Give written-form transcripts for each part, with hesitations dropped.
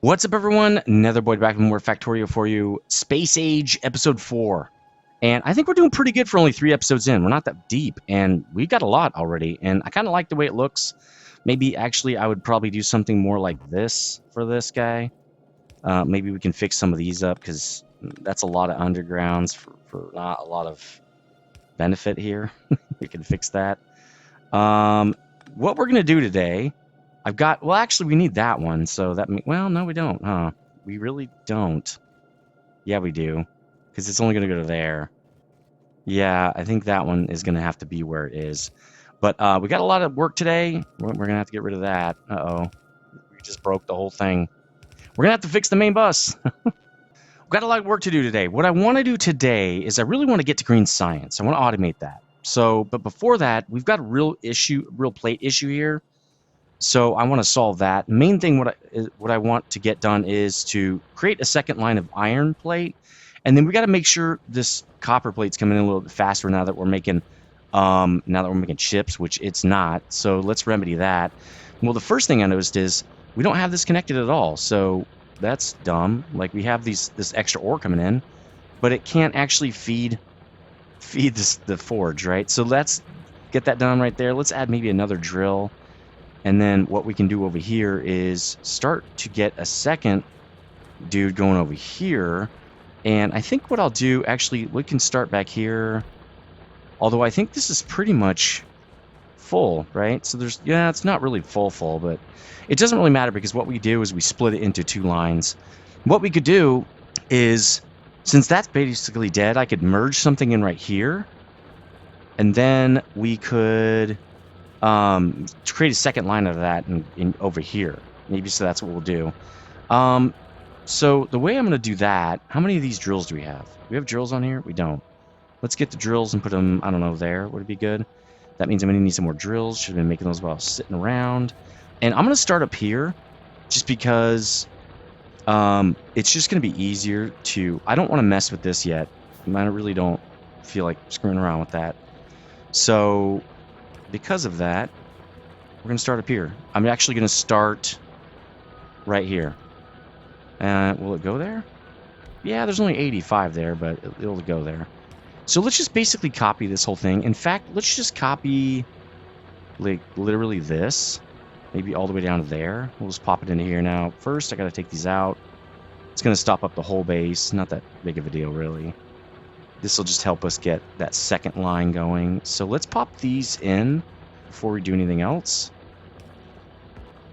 What's up, everyone? Netherboy back with more Factorio for you. Space Age Episode 4. And I think we're doing pretty good for only 3 episodes in. We're not that deep, and we got a lot already. And I kind of like the way it looks. Maybe, actually, I would probably do something more like this for this guy. Maybe we can fix some of these up, because that's a lot of undergrounds for not a lot of benefit here. We can fix that. What we're going to do today... well, actually, we need that one, so well, no, we don't, huh? We really don't. Yeah, we do, because it's only going to go to there. Yeah, I think that one is going to have to be where it is. But we got a lot of work today. We're going to have to get rid of that. Uh-oh. We just broke the whole thing. We're going to have to fix the main bus. We've got a lot of work to do today. What I want to do today is I really want to get to green science. I want to automate that. But before that, we've got a real plate issue here. So I want to solve that. Main thing what I want to get done is to create a second line of iron plate, and then we got to make sure this copper plate's coming in a little bit faster now that we're making chips, which it's not. So let's remedy that. Well, the first thing I noticed is we don't have this connected at all. So that's dumb. Like, we have this extra ore coming in, but it can't actually feed the forge, right? So let's get that done right there. Let's add maybe another drill. And then what we can do over here is start to get a second dude going over here. And I think what I'll do, actually, we can start back here. Although I think this is pretty much full, right? So it's not really full, but it doesn't really matter, because what we do is we split it into 2 lines. What we could do is, since that's basically dead, I could merge something in right here. And then we could... to create a second line of that in over here. Maybe, so that's what we'll do. So the way I'm going to do that, how many of these drills do we have? Do we have drills on here? We don't. Let's get the drills and put them, I don't know, there. Would it be good? That means I'm going to need some more drills. Should have been making those while I was sitting around. And I'm going to start up here, just because it's just going to be easier to... I don't want to mess with this yet. I really don't feel like screwing around with that. So... because of that, we're going to start up here. I'm actually going to start right here. Will it go there? Yeah, there's only 85 there, but it'll go there. So let's just basically copy this whole thing. In fact, let's just copy, like, literally this. Maybe all the way down to there. We'll just pop it into here now. First, I got to take these out. It's going to stop up the whole base. Not that big of a deal, really. This will just help us get that second line going. So let's pop these in before we do anything else.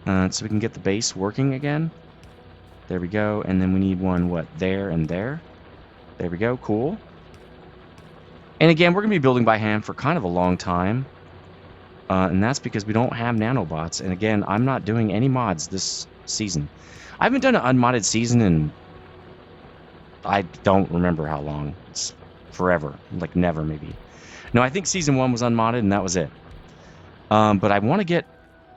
So we can get the base working again. There we go. And then we need one, there and there. There we go. Cool. And again, we're going to be building by hand for kind of a long time. And that's because we don't have nanobots. And again, I'm not doing any mods this season. I haven't done an unmodded season in... I don't remember how long. It's forever, like never, maybe. No, I think season 1 was unmodded, and that was it. But I want to get...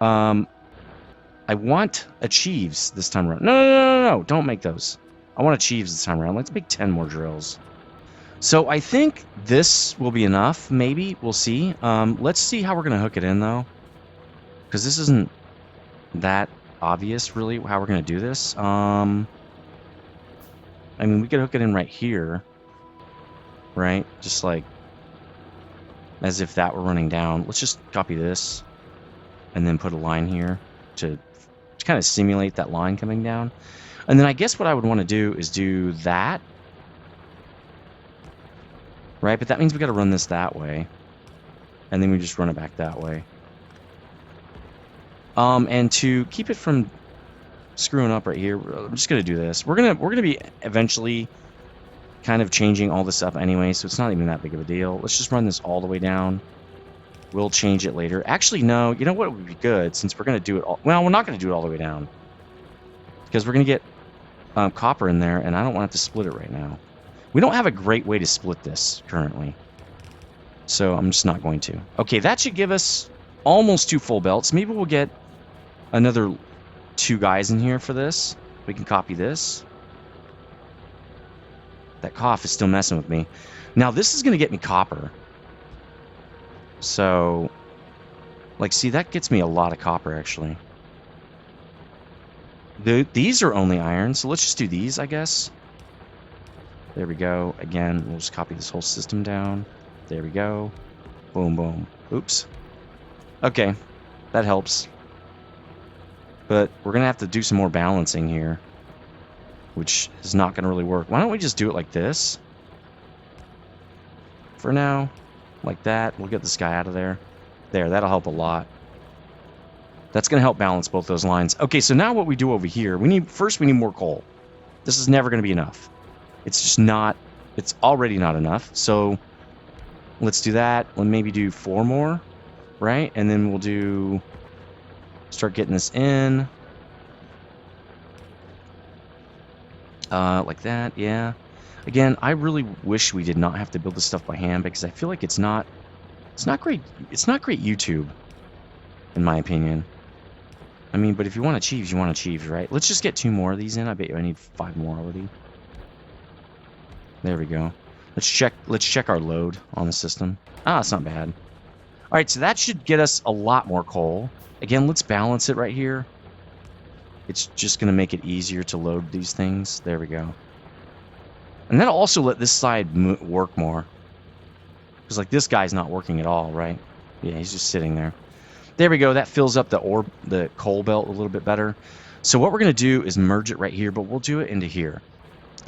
I want achieves this time around. No, don't make those. I want achieves this time around. Let's make 10 more drills. So I think this will be enough, maybe. We'll see. Let's see how we're going to hook it in, though. Because this isn't that obvious, really, how we're going to do this. I mean, we could hook it in right here. Right? Just like as if that were running down. Let's just copy this and then put a line here to kind of simulate that line coming down. And then I guess what I would want to do is do that. Right? But that means we got to run this that way. And then we just run it back that way. And to keep it from screwing up right here, I'm just going to do this. We're going to be eventually kind of changing all this up anyway, so it's not even that big of a deal. Let's just run this all the way down. We'll change it later. Actually, no. You know what would be good, since we're going to do it all... Well, we're not going to do it all the way down, because we're going to get copper in there, and I don't want to split it right now. We don't have a great way to split this currently, so I'm just not going to. Okay, that should give us almost 2 full belts. Maybe we'll get another 2 guys in here for this. We can copy this. That cough is still messing with me. Now, this is going to get me copper. So, like, see, that gets me a lot of copper, actually. These are only iron, so let's just do these, I guess. There we go. Again, we'll just copy this whole system down. There we go. Boom, boom. Oops. Okay, that helps. But we're going to have to do some more balancing here, which is not going to really work. Why don't we just do it like this? For now. Like that. We'll get this guy out of there. There, that'll help a lot. That's going to help balance both those lines. Okay, so now what we do over here, we need more coal. This is never going to be enough. It's just not, it's already not enough. So let's do that. We'll maybe do 4 more, right? And then we'll start getting this in. Like that, yeah. Again, I really wish we did not have to build this stuff by hand because I feel like it's not great YouTube, in my opinion. I mean, but if you want achieves, you want achieves, right? Let's just get 2 more of these in. I bet you I need 5 more already. There we go. Let's check our load on the system. Ah, it's not bad. All right, so that should get us a lot more coal. Again, let's balance it right here. It's just going to make it easier to load these things. There we go. And that'll also let this side work more. Because, like, this guy's not working at all, right? Yeah, he's just sitting there. There we go. That fills up the coal belt a little bit better. So what we're going to do is merge it right here, but we'll do it into here.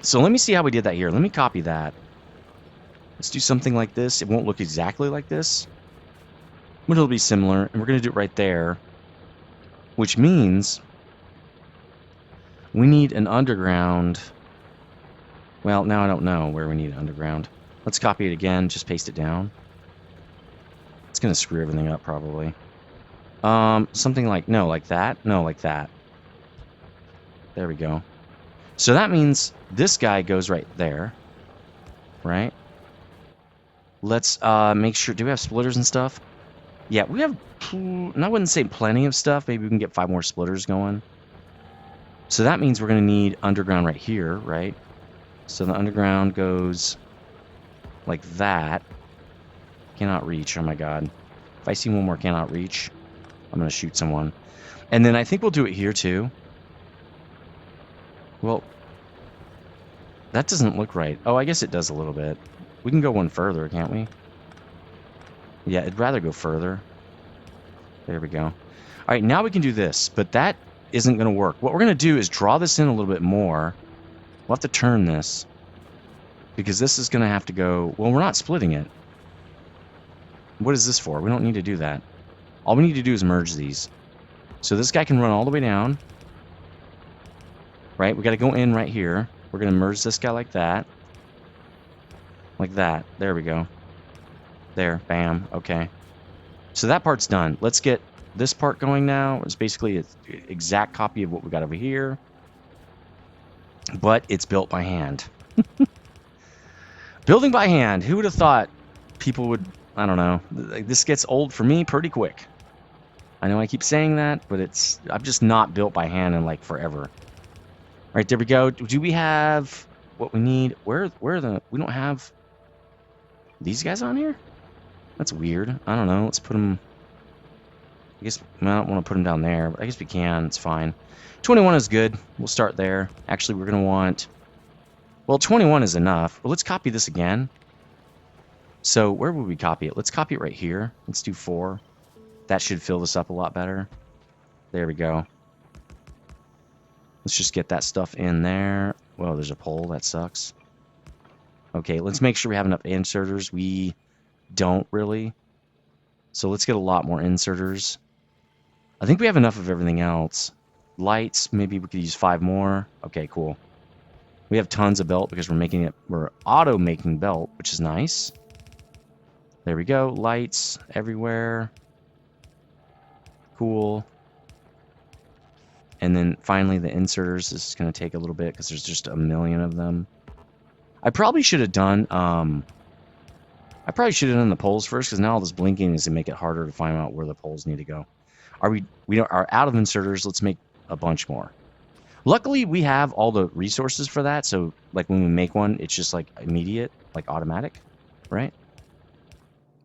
So let me see how we did that here. Let me copy that. Let's do something like this. It won't look exactly like this, but it'll be similar. And we're going to do it right there, which means we need an underground. Well, now I don't know where we need an underground. Let's copy it again. Just paste it down. It's going to screw everything up probably. Something like, no, like that. No, like that. There we go. So that means this guy goes right there. Right? Let's make sure. Do we have splitters and stuff? Yeah, we have, I wouldn't say plenty of stuff. Maybe we can get 5 more splitters going. So that means we're going to need underground right here, right? So the underground goes like that. Cannot reach. Oh my god. If I see one more cannot reach, I'm going to shoot someone. And then I think we'll do it here too. Well, that doesn't look right. Oh, I guess it does a little bit. We can go one further, can't we? Yeah, I'd rather go further. There we go. All right, now we can do this, but that isn't going to work. What we're going to do is draw this in a little bit more. We'll have to turn this because this is going to have to go... Well, we're not splitting it. What is this for? We don't need to do that. All we need to do is merge these. So this guy can run all the way down. Right? We got to go in right here. We're going to merge this guy like that. Like that. There we go. There. Bam. Okay. So that part's done. Let's get this part going now. It's basically an exact copy of what we got over here. But it's built by hand. Building by hand. Who would have thought people would... I don't know. This gets old for me pretty quick. I know I keep saying that, but I'm just not built by hand in like forever. All right, there we go. Do we have what we need? Where are we don't have these guys on here? That's weird. I don't know. Let's put them... I guess I don't want to put them down there, but I guess we can. It's fine. 21 is good. We'll start there. Actually, we're going to want... Well, 21 is enough. Well, let's copy this again. So where would we copy it? Let's copy it right here. Let's do 4. That should fill this up a lot better. There we go. Let's just get that stuff in there. Well, there's a pole. That sucks. Okay, let's make sure we have enough inserters. We don't really. So let's get a lot more inserters. I think we have enough of everything else. Lights, maybe we could use 5 more. Okay, cool. We have tons of belt because we're auto-making belt, which is nice. There we go. Lights everywhere. Cool. And then finally the inserters. This is going to take a little bit because there's just a million of them. I probably should have done the poles first because now all this blinking is to make it harder to find out where the poles need to go. We are out of inserters. Let's make a bunch more. Luckily, we have all the resources for that. So like when we make one, it's just like immediate, like automatic, right?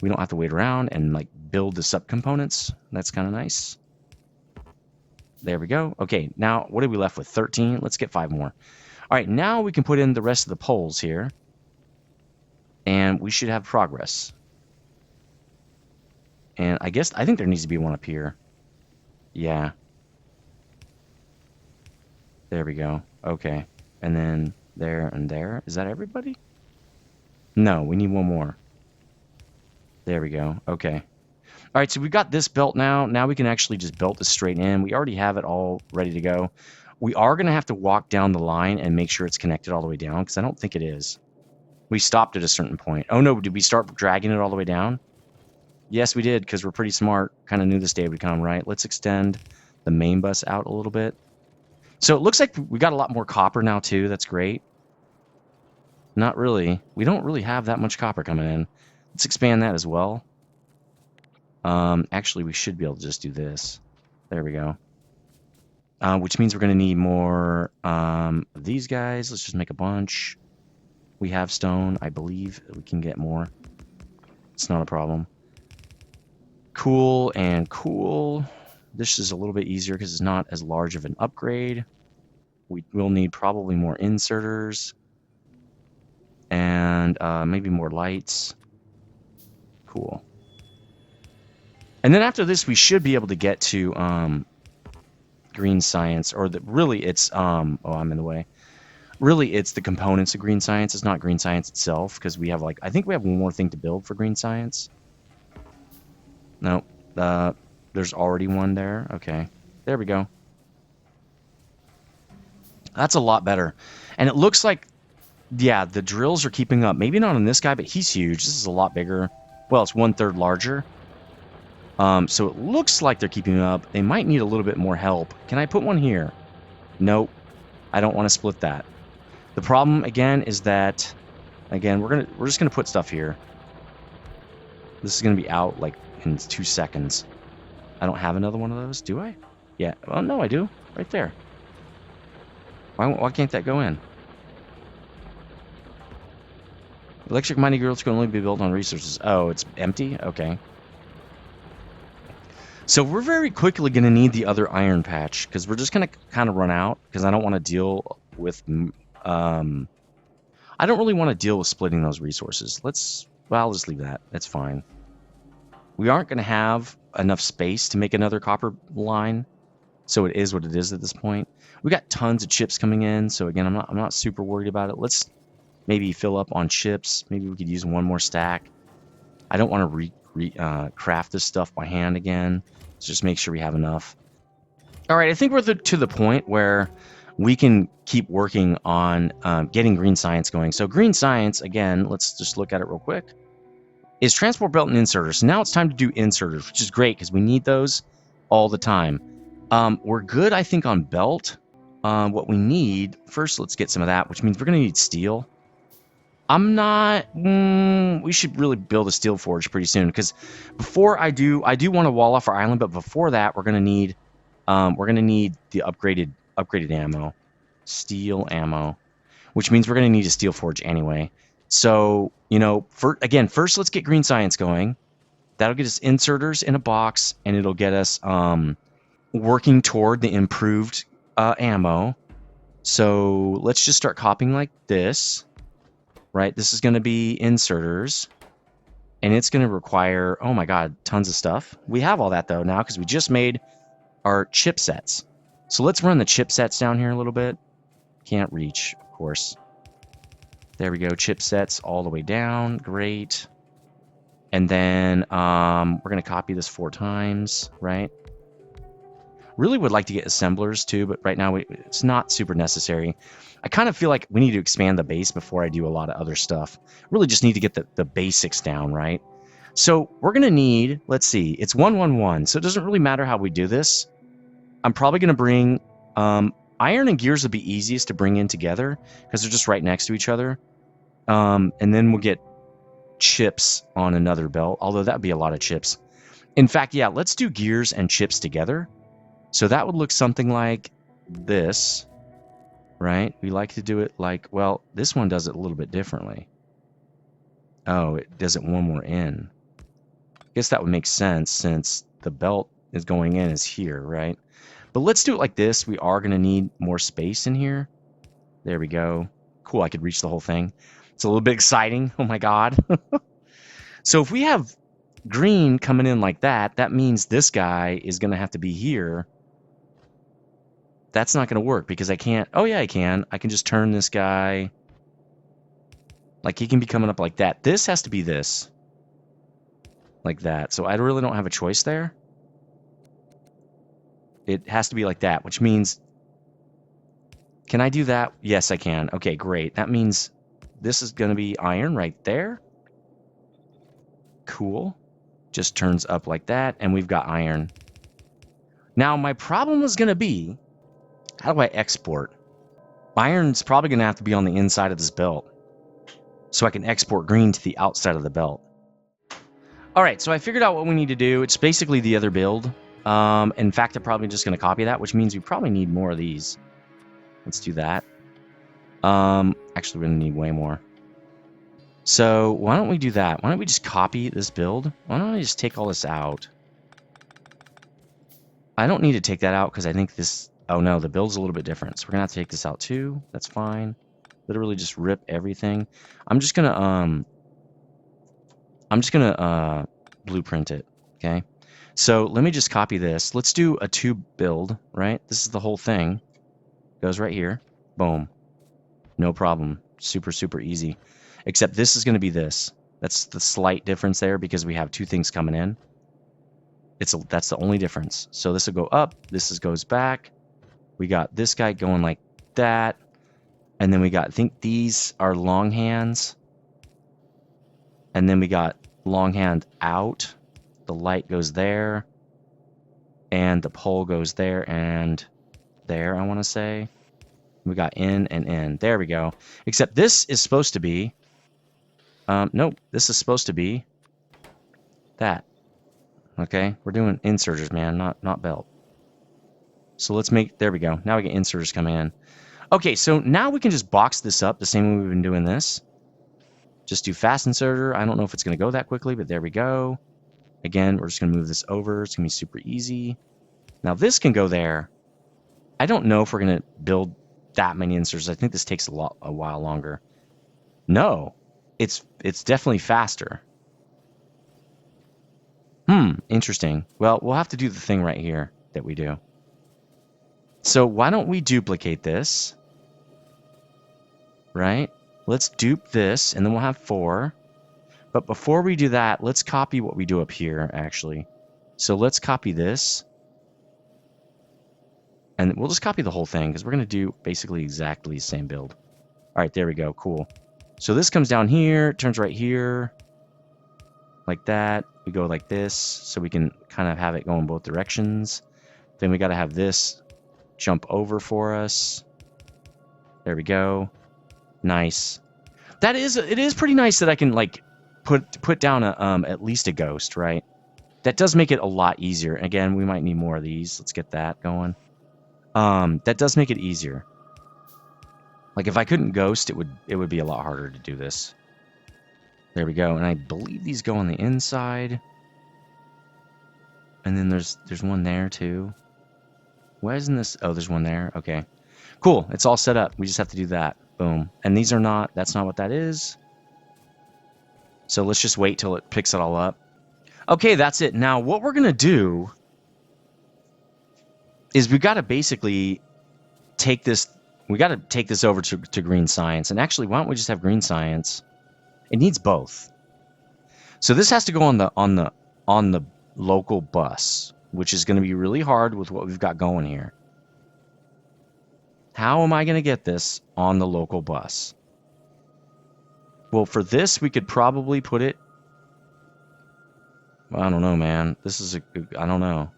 We don't have to wait around and like build the subcomponents. That's kind of nice. There we go. Okay, now what are we left with? 13. Let's get 5 more. All right, now we can put in the rest of the poles here. And we should have progress. And I think there needs to be one up here. Yeah. There we go. Okay. And then there and there. Is that everybody? No, we need one more. There we go. Okay. All right, so we've got this belt now. Now we can actually just belt this straight in. We already have it all ready to go. We are going to have to walk down the line and make sure it's connected all the way down, because I don't think it is. We stopped at a certain point. Oh, no, did we start dragging it all the way down? Yes, we did, because we're pretty smart. Kind of knew this day would come, right? Let's extend the main bus out a little bit. So it looks like we got a lot more copper now, too. That's great. Not really. We don't really have that much copper coming in. Let's expand that as well. Actually, we should be able to just do this. There we go. Which means we're going to need more of these guys. Let's just make a bunch. We have stone. I believe we can get more. It's not a problem. Cool and cool. This is a little bit easier because it's not as large of an upgrade. We will need probably more inserters. And maybe more lights. Cool. And then after this, we should be able to get to green science, or really it's oh, I'm in the way. Really, it's the components of green science. It's not green science itself, because we have I think we have one more thing to build for green science. No, there's already one there. Okay, there we go. That's a lot better, and it looks like, yeah, the drills are keeping up. Maybe not on this guy, but he's huge. This is a lot bigger. Well, it's 1/3 larger. So it looks like they're keeping up. They might need a little bit more help. Can I put one here? Nope. I don't want to split that. The problem, again, is that, again, we're just gonna put stuff here. This is gonna be out like in 2 seconds. I don't have another one of those, do I? Yeah. Well, no, I do. Right there. Why can't that go in? Electric mining grills can only be built on resources. Oh, it's empty? Okay. So we're very quickly going to need the other iron patch, because we're just going to kind of run out, because I don't want to deal with... I don't really want to deal with splitting those resources. Well, I'll just leave that. That's fine. We aren't going to have enough space to make another copper line, so it is what it is at this point. We got tons of chips coming in, so again, I'm not super worried about it. Let's maybe fill up on chips. Maybe we could use one more stack. I don't want to craft this stuff by hand again. Let's just make sure we have enough. All right, I think we're to the point where we can keep working on getting green science going. So green science, again, let's just look at it real quick, is transport belt and inserters. So now it's time to do inserters, which is great because we need those all the time. We're good, I think, on belt. What we need, first, let's get some of that, which means we're going to need steel. I'm not... we should really build a steel forge pretty soon, because before I do want to wall off our island, but before that, we're going to need the upgraded ammo, steel ammo, which means we're going to need a steel forge anyway. So, you know, first let's get green science going. That'll get us inserters in a box, and it'll get us working toward the improved ammo. So let's just start copying like this. Right, this is going to be inserters, and it's going to require, oh my god, tons of stuff. We have all that though now because we just made our chipsets. So let's run the chipsets down here a little bit. Can't reach, of course. There we go, chipsets all the way down. Great. And then we're going to copy this 4 times, right? Really would like to get assemblers too, but right now it's not super necessary. I kind of feel like we need to expand the base before I do a lot of other stuff. Really just need to get the basics down, right? So we're going to need, let's see, it's 1, 1, 1. So it doesn't really matter how we do this. I'm probably going to bring, iron and gears will be easiest to bring in together because they're just right next to each other. And then we'll get chips on another belt, although that would be a lot of chips. In fact, yeah, let's do gears and chips together. So that would look something like this, right? We like to do it like, well, this one does it a little bit differently. Oh, it does it one more in. I guess that would make sense since the belt is going in is here, right? But let's do it like this. We are going to need more space in here. There we go. Cool, I could reach the whole thing. It's a little bit exciting. Oh my god. So if we have green coming in like that, that means this guy is going to have to be here. That's not going to work because I can't... Oh yeah, I can. I can just turn this guy... Like, he can be coming up like that. This has to be this. Like that. So I really don't have a choice there. It has to be like that, which means... Can I do that? Yes, I can. Okay, great. That means this is going to be iron right there. Cool. Just turns up like that, and we've got iron. Now, my problem is going to be, how do I export? Iron's probably going to have to be on the inside of this belt, so I can export green to the outside of the belt. All right, so I figured out what we need to do. It's basically the other build. In fact, I'm probably just going to copy that, which means we probably need more of these. Let's do that. Actually, we're going to need way more. So why don't we do that? Why don't we just copy this build? Why don't I just take all this out? I don't need to take that out because I think this... Oh no, the build's a little bit different. So we're going to have to take this out too. That's fine. Literally just rip everything. I'm just going to blueprint it, okay? So let me just copy this. Let's do a tube build, right? This is the whole thing. Goes right here. Boom. No problem. Super, super easy. Except this is going to be this. That's the slight difference there because we have two things coming in. That's the only difference. So this will go up. This goes back. We got this guy going like that. And then we got, I think these are long hands. And then we got long hand out. The light goes there. And the pole goes there and there, I want to say. We got in and in. There we go. Except this is supposed to be... nope. This is supposed to be that. Okay? We're doing inserters, man, not belt. So let's make... There we go. Now we get inserters coming in. Okay, so now we can just box this up the same way we've been doing this. Just do fast inserter. I don't know if it's going to go that quickly, but there we go. Again, we're just going to move this over. It's going to be super easy. Now this can go there. I don't know if we're going to build that many inserters. I think this takes a while longer. No. It's definitely faster. Interesting. Well, we'll have to do the thing right here that we do. So why don't we duplicate this? Right? Let's dupe this, and then we'll have 4. But before we do that, let's copy what we do up here, actually. So let's copy this. And we'll just copy the whole thing, because we're going to do basically exactly the same build. All right, there we go. Cool. So this comes down here, turns right here. Like that. We go like this, so we can kind of have it go in both directions. Then we got to have this jump over for us. There we go. Nice. It is pretty nice that I can like put down a at least a ghost, right? That does make it a lot easier. Again, we might need more of these. Let's get that going. That does make it easier. Like if I couldn't ghost, it would be a lot harder to do this. There we go. And I believe these go on the inside. And then there's one there too. Why isn't this? Oh, there's one there. Okay. Cool. It's all set up. We just have to do that. Boom. And these are not, that's not what that is. So let's just wait till it picks it all up. Okay, that's it. Now what we're going to do is we got to basically take this, over to green science. And actually, why don't we just have green science? It needs both. So this has to go on the local bus, which is going to be really hard with what we've got going here. How am I going to get this on the local bus? Well, for this, we could probably put it... Well, I don't know, man. I don't know.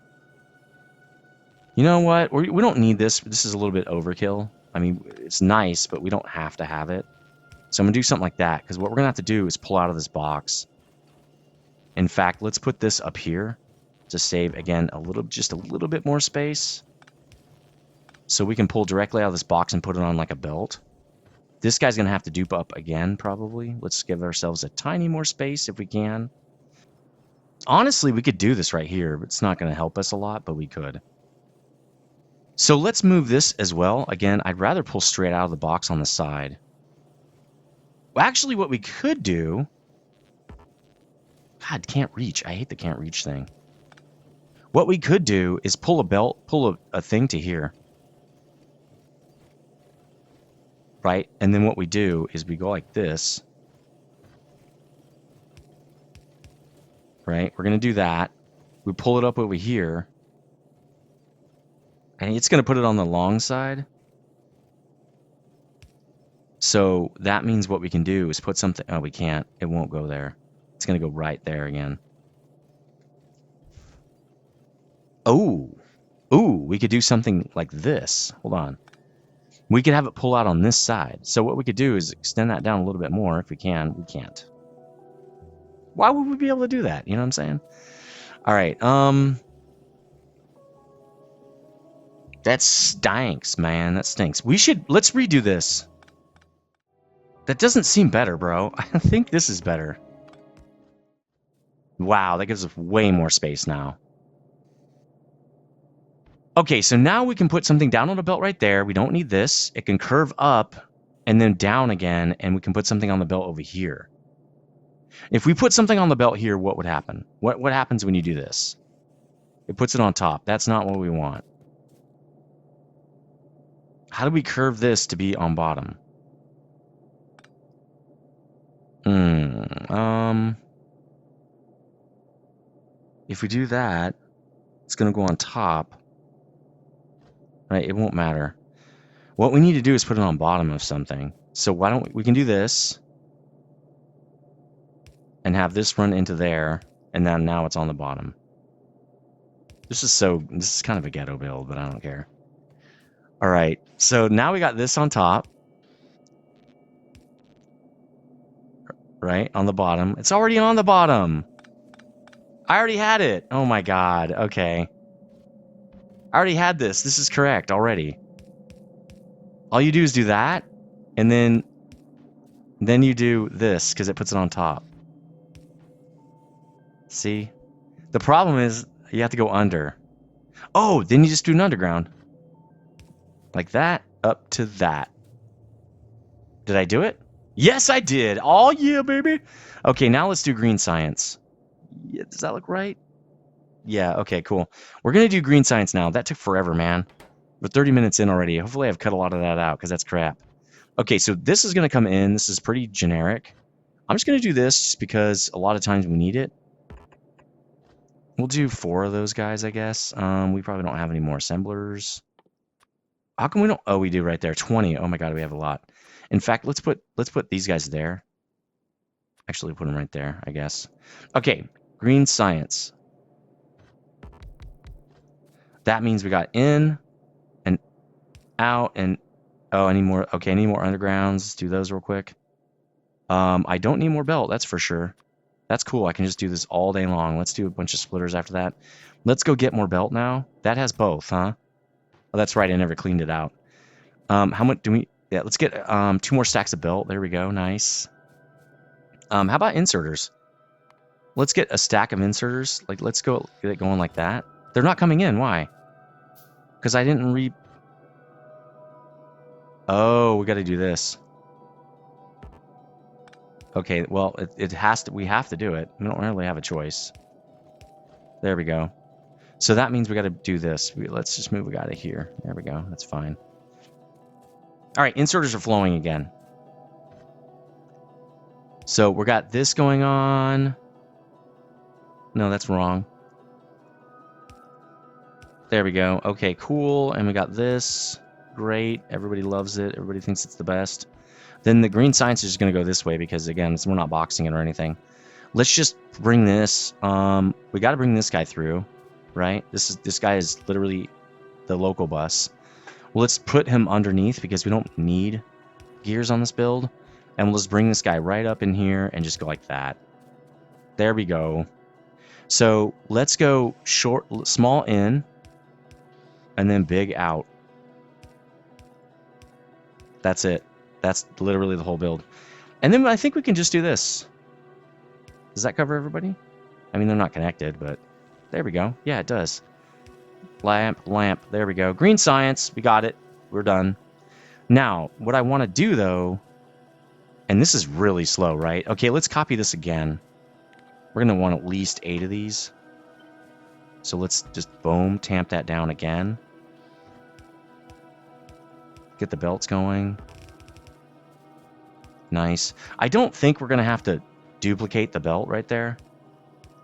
You know what? We don't need this. This is a little bit overkill. I mean, it's nice, but we don't have to have it. So I'm going to do something like that, because what we're going to have to do is pull out of this box. In fact, let's put this up here to save, again, just a little bit more space. So we can pull directly out of this box and put it on like a belt. This guy's going to have to dupe up again, probably. Let's give ourselves a tiny more space if we can. Honestly, we could do this right here, but it's not going to help us a lot, but we could. So let's move this as well. Again, I'd rather pull straight out of the box on the side. Well, actually, what we could do... God, can't reach. I hate the can't reach thing. What we could do is pull a belt, pull a thing to here. Right? And then what we do is we go like this. Right? We're going to do that. We pull it up over here. And it's going to put it on the long side. So that means what we can do is put something... Oh, we can't. It won't go there. It's going to go right there again. Oh. Ooh, we could do something like this. Hold on. We could have it pull out on this side. So what we could do is extend that down a little bit more. If we can, we can't. Why would we be able to do that? You know what I'm saying? All right. That stinks, man. That stinks. Let's redo this. That doesn't seem better, bro. I think this is better. Wow, that gives us way more space now. Okay, so now we can put something down on a belt right there. We don't need this. It can curve up and then down again, and we can put something on the belt over here. If we put something on the belt here, what would happen? What happens when you do this? It puts it on top. That's not what we want. How do we curve this to be on bottom? If we do that, it's going to go on top. Right? It won't matter. What we need to do is put it on bottom of something. So why don't we can do this and have this run into there, and then now it's on the bottom. This is kind of a ghetto build, but I don't care. All right, so now we got this on top. Right, on the bottom. It's already on the bottom. I already had it. Oh my god, okay. I already had this. This is correct already. All you do is do that, and then you do this, because it puts it on top. See? The problem is, you have to go under. Oh, then you just do an underground. Like that, up to that. Did I do it? Yes, I did. Oh, yeah, baby. Okay, now let's do green science. Yeah, does that look right? Yeah, okay, cool. We're going to do green science now. That took forever, man. We're 30 minutes in already. Hopefully I've cut a lot of that out, because that's crap. Okay, so this is going to come in. This is pretty generic. I'm just going to do this just because a lot of times we need it. We'll do 4 of those guys, I guess. We probably don't have any more assemblers. How come we don't? Oh, we do right there. 20. Oh my god, we have a lot. In fact, let's put these guys there. Actually, put them right there, I guess. Okay, green science. That means we got in and out and oh, any more? Okay, any more undergrounds? Let's do those real quick. I don't need more belt, that's for sure. That's cool. I can just do this all day long. Let's do a bunch of splitters after that. Let's go get more belt now. That has both, huh? Oh, that's right. I never cleaned it out. How much do we... Yeah, let's get 2 more stacks of belt. There we go. Nice. How about inserters? Let's get a stack of inserters. Like, let's go get it going like that. They're not coming in. Why? Because I didn't re... Oh, we got to do this. Okay, well, it has to... We have to do it. We don't really have a choice. There we go. So that means we got to do this. Let's just move it out of here. There we go. That's fine. All right, inserters are flowing again. So we got this going on. No, that's wrong. There we go. Okay, cool. And we got this. Great. Everybody loves it. Everybody thinks it's the best. Then the green science is going to go this way because, again, we're not boxing it or anything. Let's just bring this. We got to bring this guy through, right? This guy is literally the local bus. Well, let's put him underneath because we don't need gears on this build. And we'll just bring this guy right up in here and just go like that. There we go. So let's go small in, and then big out. That's it. That's literally the whole build. And then I think we can just do this. Does that cover everybody? I mean, they're not connected, but there we go. Yeah, it does. Lamp, lamp. There we go. Green science. We got it. We're done. Now, what I want to do, though, and this is really slow, right? Okay, let's copy this again. We're going to want at least 8 of these. So let's just, boom, tamp that down again. Get the belts going. Nice. I don't think we're going to have to duplicate the belt right there.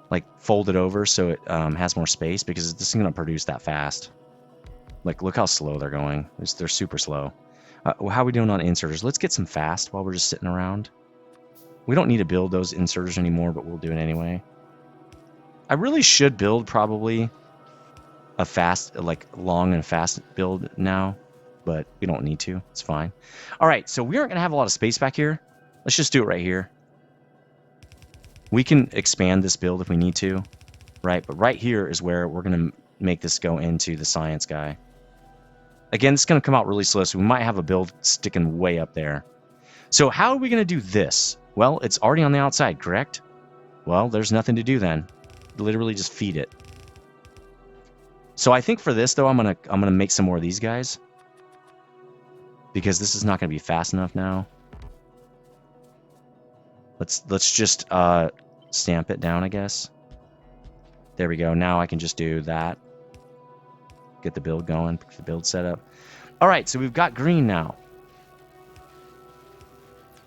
Like, fold it over so it has more space, because this isn't going to produce that fast. Like, look how slow they're going. They're super slow. How are we doing on inserters? Let's get some fast while we're just sitting around. We don't need to build those inserters anymore, but we'll do it anyway. I really should build probably a fast, like long and fast build now, but we don't need to. It's fine. All right, so we aren't going to have a lot of space back here. Let's just do it right here. We can expand this build if we need to, right? But right here is where we're going to make this go into the science guy. Again, it's going to come out really slow, so we might have a build sticking way up there. So how are we going to do this? Well, it's already on the outside, correct? Well, there's nothing to do then. Literally just feed it. So I think for this, though, I'm gonna make some more of these guys, because this is not going to be fast enough now. Let's just stamp it down, I guess. There we go. Now I can just do that. Get the build going, the build set up. All right, so we've got green now.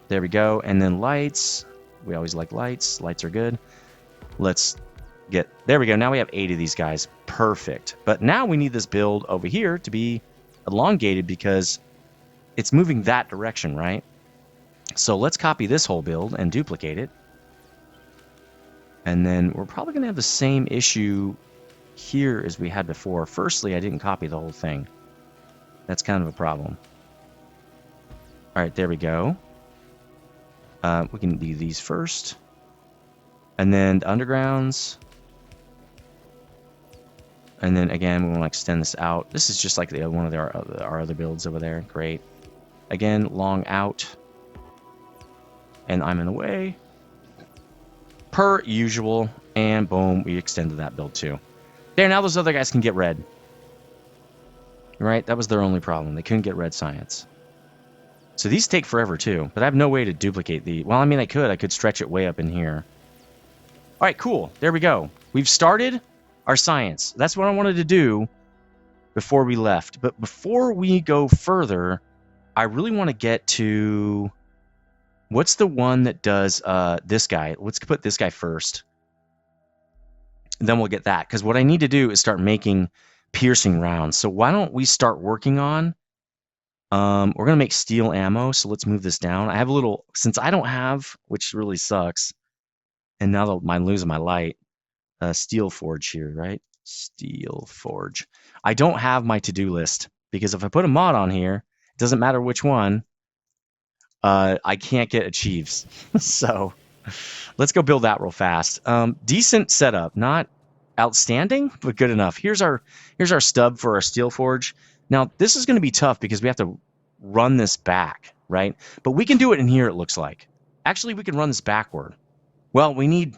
There we go. And then lights. We always like lights. Lights are good. Let's get... There we go. Now we have 8 of these guys. Perfect. But now we need this build over here to be elongated because it's moving that direction, right? So let's copy this whole build and duplicate it. And then we're probably going to have the same issue here as we had before. Firstly, I didn't copy the whole thing. That's kind of a problem. All right, there we go. We can do these first. And then the undergrounds. And then again, we want to extend this out. This is just like the one of our other builds over there. Great. Again, long out. And I'm in the way. Per usual. And boom, we extended that build too. There, now those other guys can get red. Right? That was their only problem. They couldn't get red science. So these take forever too. But I have no way to duplicate the... Well, I mean, I could stretch it way up in here. All right, cool. There we go. We've started our science. That's what I wanted to do before we left. But before we go further, I really want to get to... What's the one that does this guy? Let's put this guy first. Then we'll get that. Because what I need to do is start making piercing rounds. So why don't we start working on... we're going to make steel ammo. So let's move this down. I have a little... Since I don't have, which really sucks... And now I'm losing my light. Steel forge here, right? Steel forge. I don't have my to-do list. Because if I put a mod on here, it doesn't matter which one, I can't get achieves. So let's go build that real fast. Decent setup. Not outstanding, but good enough. Here's our stub for our steel forge. Now, this is going to be tough because we have to run this back, right? But we can do it in here, it looks like. Actually, we can run this backward. Well, we need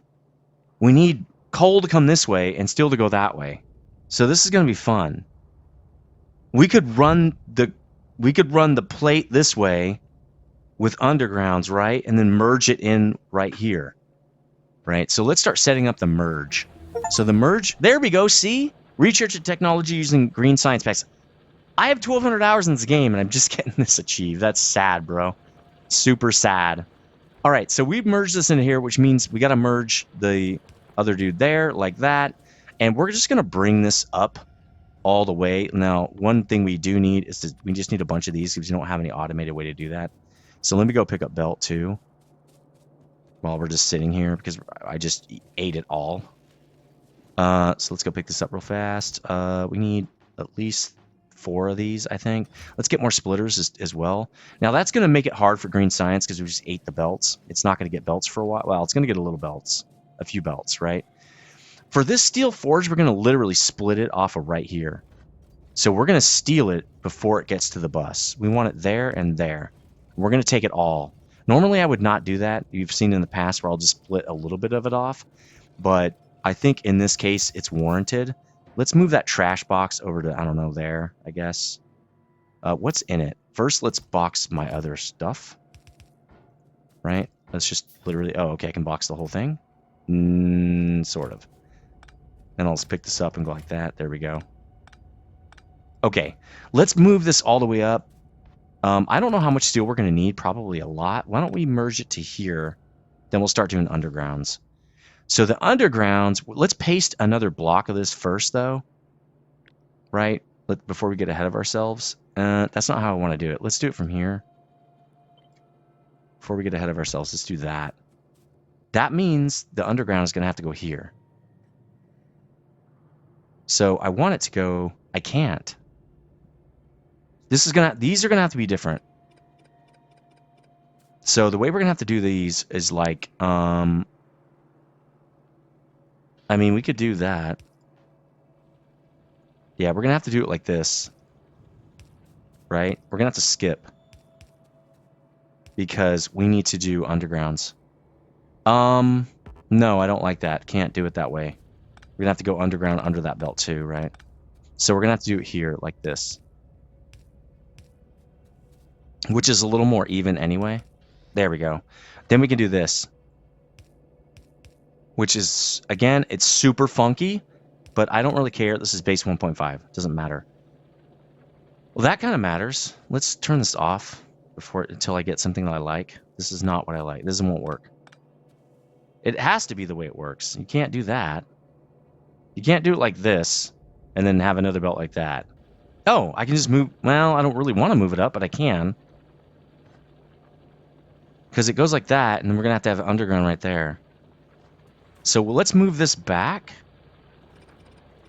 coal to come this way and steel to go that way. So this is going to be fun. We could run the plate this way with undergrounds, right? And then merge it in right here. Right? So let's start setting up the merge. So the merge, there we go, see? Research and technology using green science packs. I have 1,200 hours in this game and I'm just getting this achieved. That's sad, bro. Super sad. All right, so we've merged this into here, which means we got to merge the other dude there, like that. And we're just going to bring this up all the way. Now, one thing we do need is we just need a bunch of these because we don't have any automated way to do that. So let me go pick up belt 2 while we're just sitting here because I just ate it all. So let's go pick this up real fast. We need at least 4 of these, I think. Let's get more splitters as well. Now, that's going to make it hard for green science because we just ate the belts. It's not going to get belts for a while. Well, it's going to get a few belts, right? For this steel forge, we're going to literally split it off of right here. So we're going to steal it before it gets to the bus. We want it there and there. We're going to take it all. Normally, I would not do that. You've seen in the past where I'll just split a little bit of it off. But I think in this case, it's warranted Let's move that trash box over to, I don't know, there, I guess. What's in it? First, let's box my other stuff. Right? Let's just literally... Oh, okay, I can box the whole thing. Sort of. Then I'll just pick this up and go like that. There we go. Okay, let's move this all the way up. I don't know how much steel we're going to need. Probably a lot. Why don't we merge it to here? Then we'll start doing undergrounds. So the undergrounds, let's paste another block of this first, though. Right? Before we get ahead of ourselves. That's not how I want to do it. Let's do it from here. Before we get ahead of ourselves, let's do that. That means the underground is going to have to go here. So I want it to go... I can't. These are going to have to be different. So the way we're going to have to do these is like... I mean, we could do that. Yeah, we're going to have to do it like this. Right? We're going to have to skip. Because we need to do undergrounds. No, I don't like that. Can't do it that way. We're going to have to go underground under that belt too, right? So we're going to have to do it here like this. Which is a little more even anyway. There we go. Then we can do this. Which is, again, it's super funky. But I don't really care. This is base 1.5. Doesn't matter. Well, that kind of matters. Let's turn this off until I get something that I like. This is not what I like. This won't work. It has to be the way it works. You can't do that. You can't do it like this and then have another belt like that. Oh, I can just move... Well, I don't really want to move it up, but I can. Because it goes like that, and then we're going to have an underground right there. So let's move this back.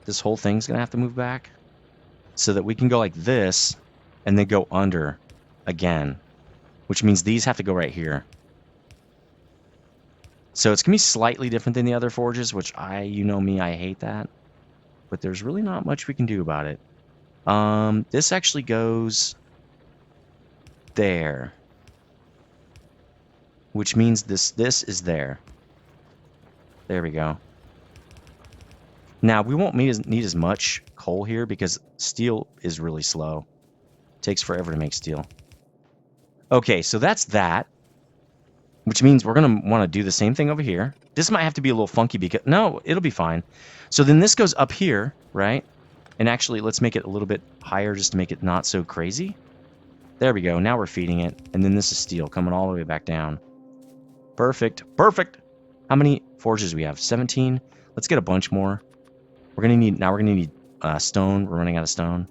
This whole thing's going to have to move back. So that we can go like this, and then go under again. Which means these have to go right here. So it's going to be slightly different than the other forges, which you know me, I hate that. But there's really not much we can do about it. This actually goes there. Which means this is there. There we go. Now, we won't need as much coal here because steel is really slow. It takes forever to make steel. Okay, so that's that. Which means we're going to want to do the same thing over here. This might have to be a little funky because... No, it'll be fine. So then this goes up here, right? And actually, let's make it a little bit higher just to make it not so crazy. There we go. Now we're feeding it. And then this is steel coming all the way back down. Perfect. Perfect. How many forges do we have? 17. Let's get a bunch more. We're going to need... Now we're going to need stone. We're running out of stone.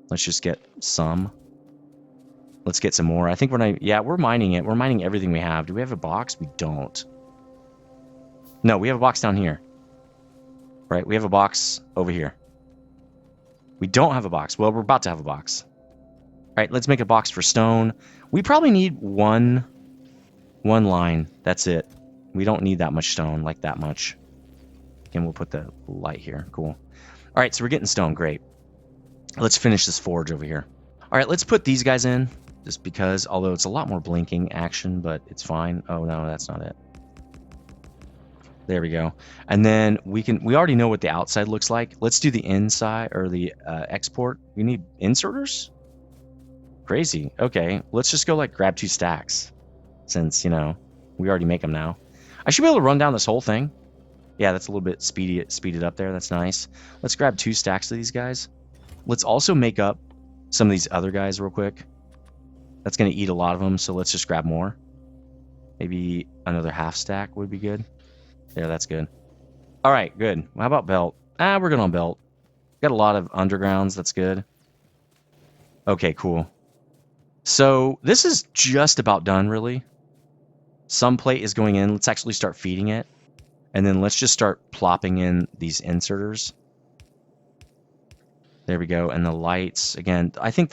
Let's just get some. Let's get some more. I think we're not... Yeah, we're mining it. We're mining everything we have. Do we have a box? We don't. No, we have a box down here. Right, we have a box over here. We don't have a box. Well, we're about to have a box. All right, let's make a box for stone. We probably need one line. That's it. We don't need that much stone, like that much. And we'll put the light here. Cool. All right, so we're getting stone. Great. Let's finish this forge over here. All right, let's put these guys in. Just because, although it's a lot more blinking action, but it's fine. Oh, no, that's not it. There we go. And then we already know what the outside looks like. Let's do the inside, or the export. We need inserters? Crazy. Okay, let's just go, like, grab 2 stacks. Since, you know, we already make them now. I should be able to run down this whole thing. Yeah, that's a little bit speeded up there. That's nice. Let's grab 2 stacks of these guys. Let's also make up some of these other guys real quick. That's going to eat a lot of them, so let's just grab more. Maybe another half stack would be good. Yeah, that's good. All right, good. How about belt? We're good on belt. Got a lot of undergrounds. That's good. Okay, cool. So this is just about done, really. Some plate is going in. Let's actually start feeding it. And then let's just start plopping in these inserters. There we go. And the lights, again, I think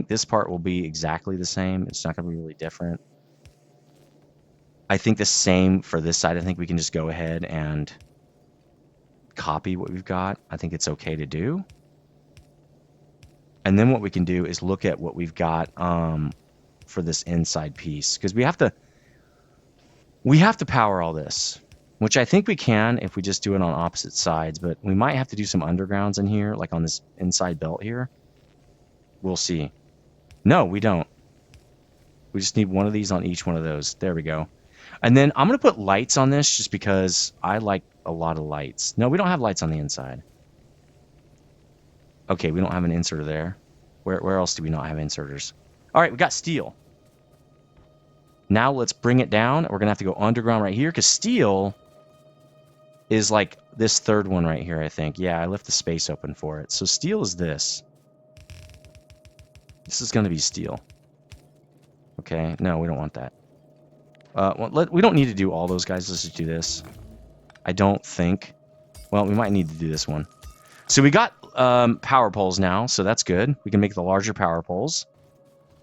this part will be exactly the same. It's not going to be really different. I think the same for this side. I think we can just go ahead and copy what we've got. I think it's okay to do. And then what we can do is look at what we've got for this inside piece, because we have to power all this. which I think we can if we just do it on opposite sides, but we might have to do some undergrounds in here, like on this inside belt here. We'll see. No, we don't. We just need one of these on each one of those. There we go. And then I'm going to put lights on this just because I like a lot of lights. No, we don't have lights on the inside. Okay, we don't have an inserter there. Where else do we not have inserters? All right, we got steel. Now let's bring it down. We're going to have to go underground right here because steel is like this third one right here, I think. Yeah, I left the space open for it. So steel is this. This is going to be steel. Okay, no, we don't want that. We don't need to do all those guys. Let's just do this. I don't think. Well, we might need to do this one. So we got power poles now, so that's good. We can make the larger power poles.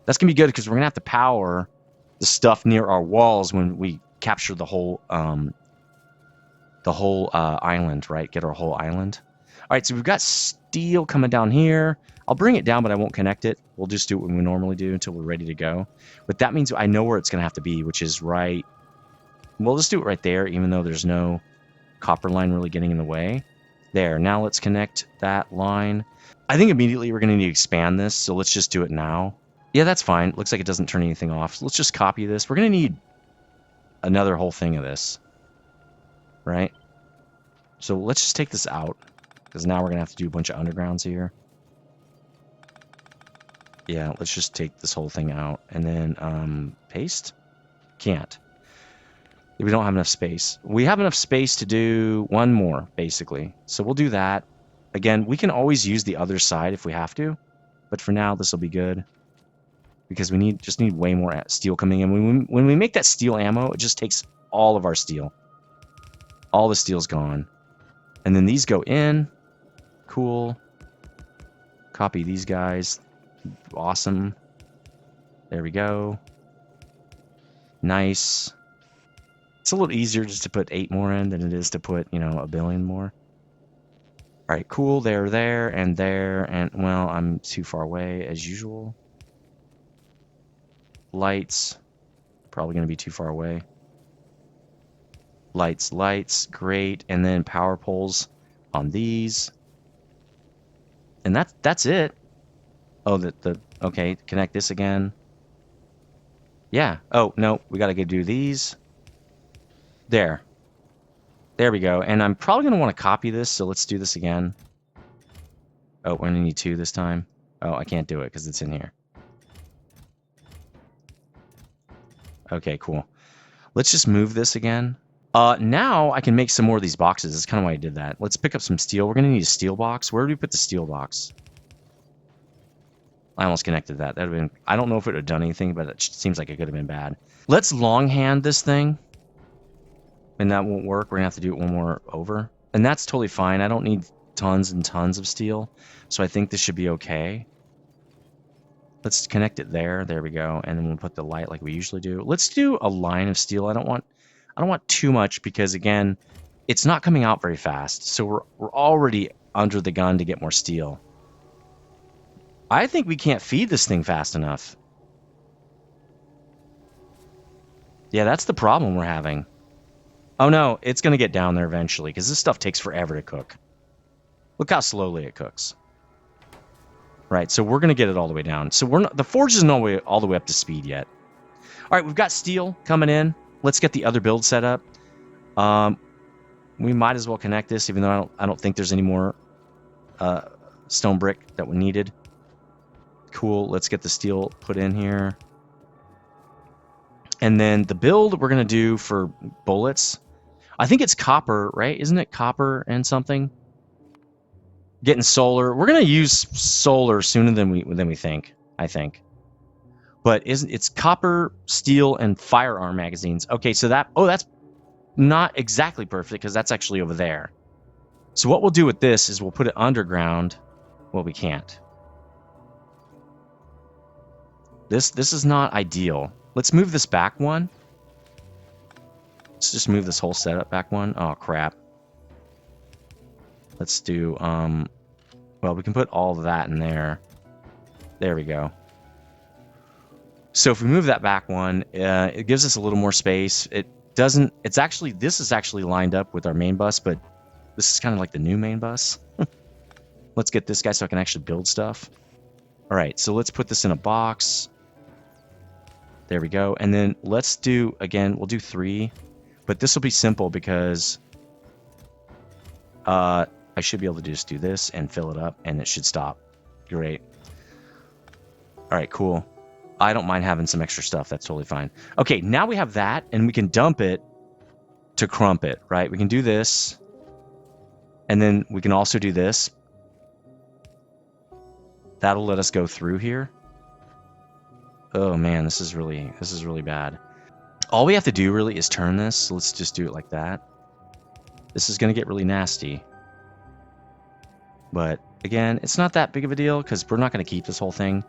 That's going to be good because we're going to have to power the stuff near our walls when we capture the whole island, right? Get our whole island. All right, so we've got steel coming down here. I'll bring it down, but I won't connect it. We'll just do what we normally do until we're ready to go. But that means I know where it's going to have to be, which is right... We'll just do it right there, even though there's no copper line really getting in the way. There, now let's connect that line. I think immediately we're going to need to expand this, so let's just do it now. Yeah, that's fine. Looks like it doesn't turn anything off. So let's just copy this. We're going to need another whole thing of this. Right? So let's just take this out, because now we're going to have to do a bunch of undergrounds here. Yeah, let's just take this whole thing out. And then, paste? Can't. We don't have enough space. We have enough space to do one more, basically. So we'll do that. Again, we can always use the other side if we have to. But for now, this will be good. Because we just need way more steel coming in. When we make that steel ammo, it just takes all of our steel. All the steel's gone. And then these go in. Cool. Copy these guys. Awesome. There we go. Nice. It's a little easier just to put 8 more in than it is to put, you know, 1 billion more. All right, cool. There, and, well, I'm too far away as usual. Lights. Probably going to be too far away. Lights. Great. And then power poles on these. And that's it. Oh, okay, connect this again. Yeah. Oh, no, we got to go do these. There we go. And I'm probably going to want to copy this, so let's do this again. Oh, we're going to need 2 this time. Oh, I can't do it because it's in here. Okay, cool. Let's just move this again. Now I can make some more of these boxes. That's kind of why I did that. Let's pick up some steel. We're going to need a steel box. Where do we put the steel box? I almost connected that. That would have been... I don't know if it would have done anything, but it seems like it could have been bad. Let's longhand this thing. And that won't work. We're going to have to do it one more over. And that's totally fine. I don't need tons and tons of steel. So I think this should be okay. Let's connect it there. There we go. And then we'll put the light like we usually do. Let's do a line of steel. I don't want too much because, again, it's not coming out very fast. So we're already under the gun to get more steel. I think we can't feed this thing fast enough. Yeah, that's the problem we're having. Oh no, it's going to get down there eventually because this stuff takes forever to cook. Look how slowly it cooks. Right, so we're going to get it all the way down. So the forge isn't all the way up to speed yet. All right, we've got steel coming in. Let's get the other build set up. We might as well connect this, even though I don't think there's any more stone brick that we needed. Cool, let's get the steel put in here. And then the build we're going to do for bullets, I think it's copper, right? Isn't it copper and something? Getting solar. We're going to use solar sooner than we think, I think. But it's copper, steel, and firearm magazines. Okay, so that's not exactly perfect because that's actually over there. So what we'll do with this is we'll put it underground. Well, we can't. This is not ideal. Let's move this back one. Let's just move this whole setup back one. Oh, crap. Let's do, well, we can put all of that in there. There we go. So if we move that back one, it gives us a little more space. Doesn't, it's actually, this is actually lined up with our main bus, but this is kind of like the new main bus. Let's get this guy so I can actually build stuff. All right, so let's put this in a box. There we go. And then let's do, again, we'll do 3. But this will be simple because I should be able to just do this and fill it up, and it should stop. Great. All right, cool. I don't mind having some extra stuff. That's totally fine. Okay, now we have that, and we can dump it to crump it, right? We can do this, and then we can also do this. That'll let us go through here. Oh man, this is really bad. All we have to do really is turn this. So let's just do it like that. This is going to get really nasty. But again, it's not that big of a deal because we're not going to keep this whole thing.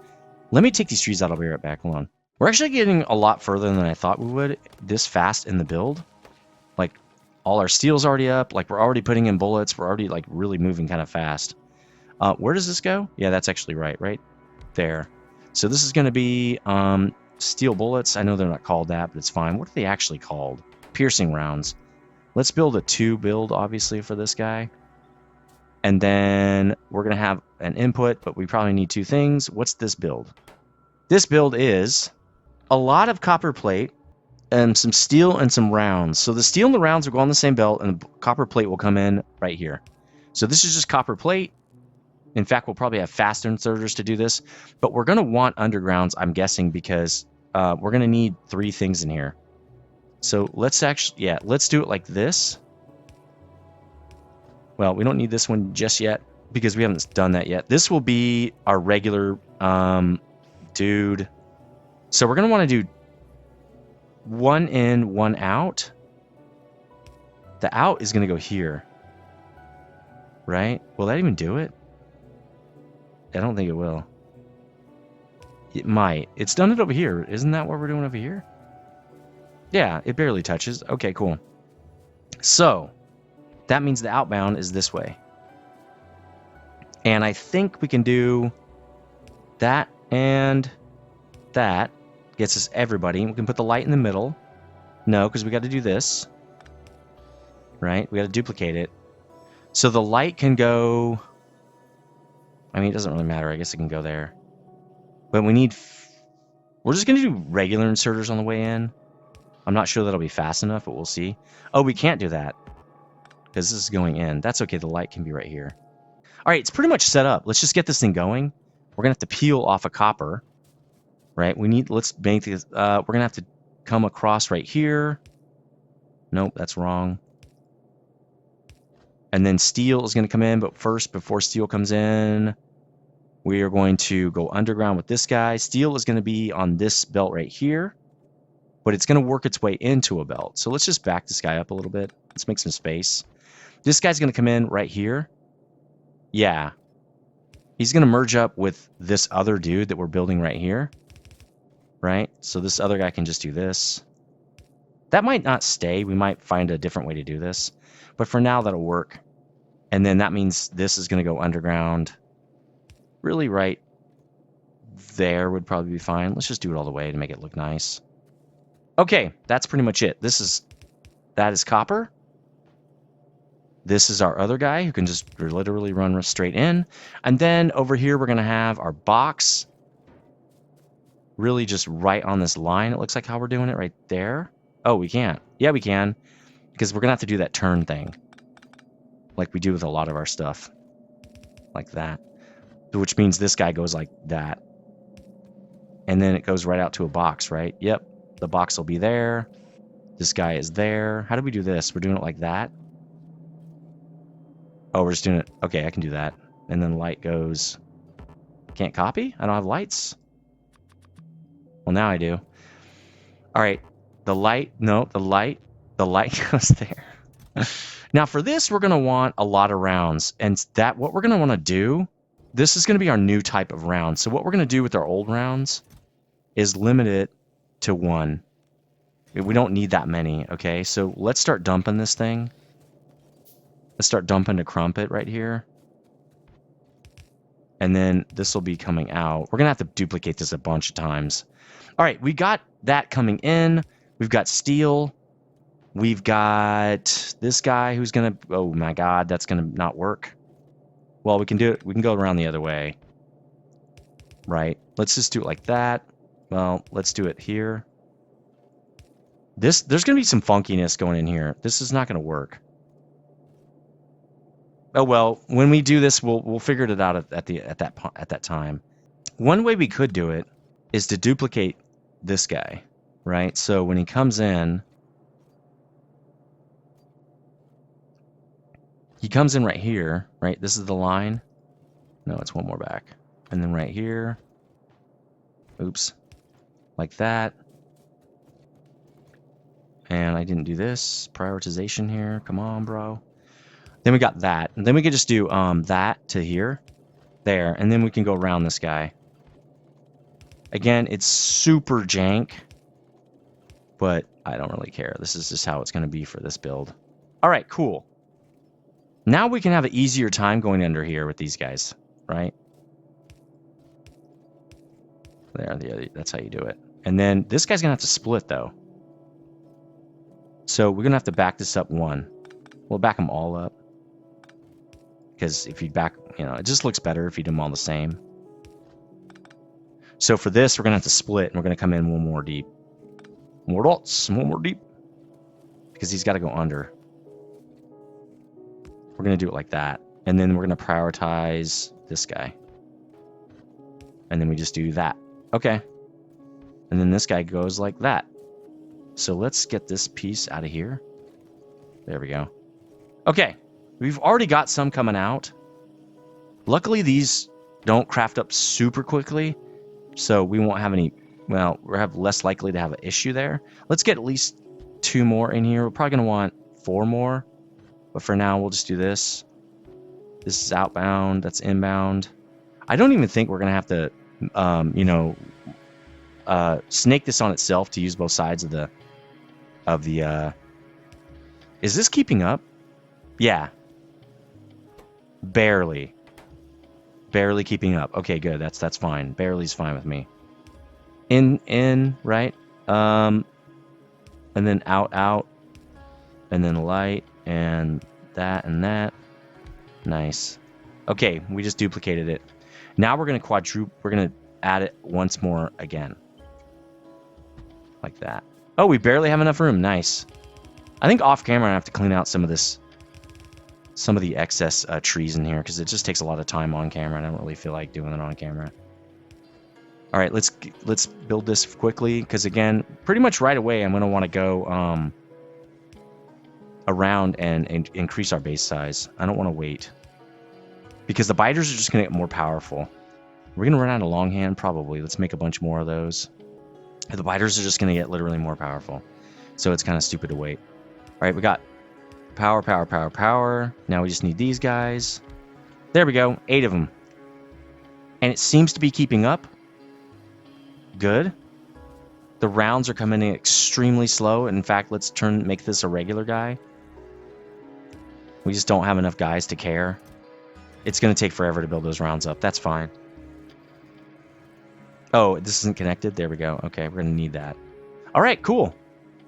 Let me take these trees out. I'll be right back. Hold on. We're actually getting a lot further than I thought we would this fast in the build. Like all our steel's already up. Like we're already putting in bullets. We're already like really moving kind of fast. Where does this go? Yeah, that's actually right there. So this is going to be steel bullets. I know they're not called that, but it's fine. What are they actually called? Piercing rounds. Let's build a 2 build, obviously, for this guy. And then we're going to have an input, but we probably need 2 things. What's this build? This build is a lot of copper plate and some steel and some rounds. So the steel and the rounds will go on the same belt, and the copper plate will come in right here. So this is just copper plate. In fact, we'll probably have fast inserters to do this, but we're going to want undergrounds, I'm guessing, because we're going to need 3 things in here. So let's actually, yeah, let's do it like this. Well, we don't need this one just yet because we haven't done that yet. This will be our regular dude. So we're going to want to do 1 in, 1 out. The out is going to go here. Right? Will that even do it? I don't think it will. It might. It's done it over here. Isn't that what we're doing over here? Yeah, it barely touches. Okay, cool. So, that means the outbound is this way. And I think we can do that and that. Gets us everybody. We can put the light in the middle. No, because we got to do this. Right? We got to duplicate it. So the light can go... I mean, it doesn't really matter. I guess it can go there. But we need... We're just going to do regular inserters on the way in. I'm not sure that'll be fast enough, but we'll see. Oh, we can't do that. Because this is going in. That's okay. The light can be right here. All right, it's pretty much set up. Let's just get this thing going. We're going to have to peel off a copper. Right? We need... Let's make this... we're going to have to come across right here. Nope, that's wrong. And then steel is going to come in, but first, before steel comes in, we are going to go underground with this guy. Steel is going to be on this belt right here, but it's going to work its way into a belt. So let's just back this guy up a little bit. Let's make some space. This guy's going to come in right here. Yeah. He's going to merge up with this other dude that we're building right here. Right? So this other guy can just do this. That might not stay. We might find a different way to do this. But for now, that'll work. And then that means this is going to go underground. Really right there would probably be fine. Let's just do it all the way to make it look nice. Okay, that's pretty much it. That is copper. This is our other guy who can just literally run straight in. And then over here, we're going to have our box. Really just right on this line. It looks like how we're doing it right there. Oh, we can't. Yeah, we can. Because we're going to have to do that turn thing. Like we do with a lot of our stuff. Like that. Which means this guy goes like that. And then it goes right out to a box, right? Yep. The box will be there. This guy is there. How do we do this? We're doing it like that. Oh, we're just doing it. Okay, I can do that. And then light goes... Can't copy? I don't have lights. Well, now I do. All right. The light... No, the light goes there. Now, for this, we're going to want a lot of rounds. And what we're going to want to do... This is going to be our new type of round. So what we're going to do with our old rounds is limit it to 1. We don't need that many, okay? So let's start dumping this thing. Let's start dumping to crump it right here. And then this will be coming out. We're going to have to duplicate this a bunch of times. All right, we got that coming in. We've got steel. We've got this guy who's going to... Oh, my God. That's going to not work. Well, we can do it. We can go around the other way. Right. Let's just do it like that. Well, let's do it here. There's going to be some funkiness going in here. This is not going to work. Oh well, when we do this, we'll figure it out at that time. One way we could do it is to duplicate this guy, right? So when he comes in, he comes in right here, right? This is the line. No, it's one more back, and then right here. Oops, like that. And I didn't do this prioritization here. Come on, bro. Then we got that, and then we could just do that to here, there, and then we can go around this guy. Again, it's super jank, but I don't really care. This is just how it's going to be for this build. All right, cool. Now we can have an easier time going under here with these guys, right? There, that's how you do it. And then this guy's going to have to split, though. So we're going to have to back this up one. We'll back them all up. Because if you back, you know, it just looks better if you do them all the same. So for this, we're going to have to split, and we're going to come in one more deep. More dots, one more deep. Because he's got to go under. We're going to do it like that. And then we're going to prioritize this guy. And then we just do that. Okay. And then this guy goes like that. So let's get this piece out of here. There we go. Okay. We've already got some coming out. Luckily, these don't craft up super quickly. So we won't have any... Well, we'll have less likely to have an issue there. Let's get at least 2 more in here. We're probably going to want 4 more. But for now, we'll just do this. This is outbound. That's inbound. I don't even think we're going to have to, you know, snake this on itself to use both sides of the... Is this keeping up? Yeah. Barely. Barely keeping up. Okay, good. That's fine. Barely's fine with me. In, right? And then out, and then light, and that, and that. Nice. Okay, we just duplicated it. Now we're going to we're going to add it once more again. Like that. Oh, we barely have enough room. Nice. I think off camera I have to clean out some of the excess trees in here, because it just takes a lot of time on camera, and I don't really feel like doing it on camera. All right, let's build this quickly, because again, pretty much right away, I'm going to want to go around and increase our base size. I don't want to wait, because the biters are just going to get more powerful. We're going to run out of longhand, probably. Let's make a bunch more of those. The biters are just going to get literally more powerful, so it's kind of stupid to wait. All right, we got power, power, power, power. Now we just need these guys. There we go, 8 of them. And it seems to be keeping up. Good. The rounds are coming in extremely slow. In fact, let's make this a regular guy. We just don't have enough guys to care. It's going to take forever to build those rounds up. That's fine. Oh, this isn't connected? There we go. Okay, we're going to need that. All right, cool.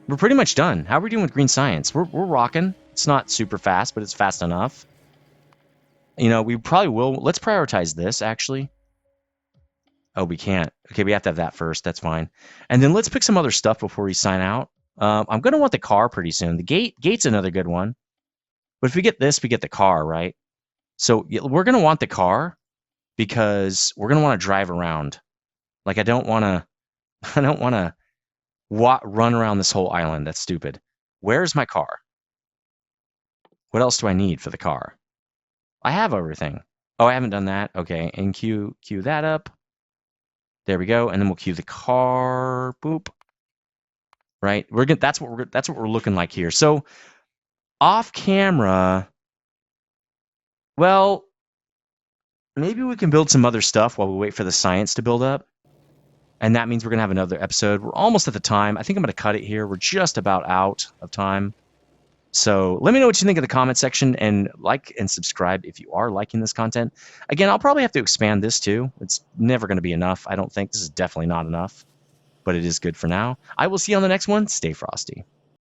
We're pretty much done. How are we doing with green science? We're rocking. It's not super fast, but it's fast enough. You know, we probably will. Let's prioritize this, actually. Oh, we can't. Okay, we have to have that first. That's fine. And then let's pick some other stuff before we sign out. I'm going to want the car pretty soon. The gate's another good one. But if we get this, we get the car, right? So we're going to want the car because we're going to want to drive around. Like, I don't want to run around this whole island. That's stupid. Where's my car? What else do I need for the car? I have everything. Oh, I haven't done that. Okay, and queue that up. There we go, and then we'll queue the car. Boop. Right. That's what we're looking like here. So off camera, well, maybe we can build some other stuff while we wait for the science to build up. And that means we're going to have another episode. We're almost at the time. I think I'm going to cut it here. We're just about out of time. So let me know what you think in the comment section, and like and subscribe if you are liking this content. Again, I'll probably have to expand this too. It's never going to be enough. I don't think this is definitely not enough, but it is good for now. I will see you on the next one. Stay frosty.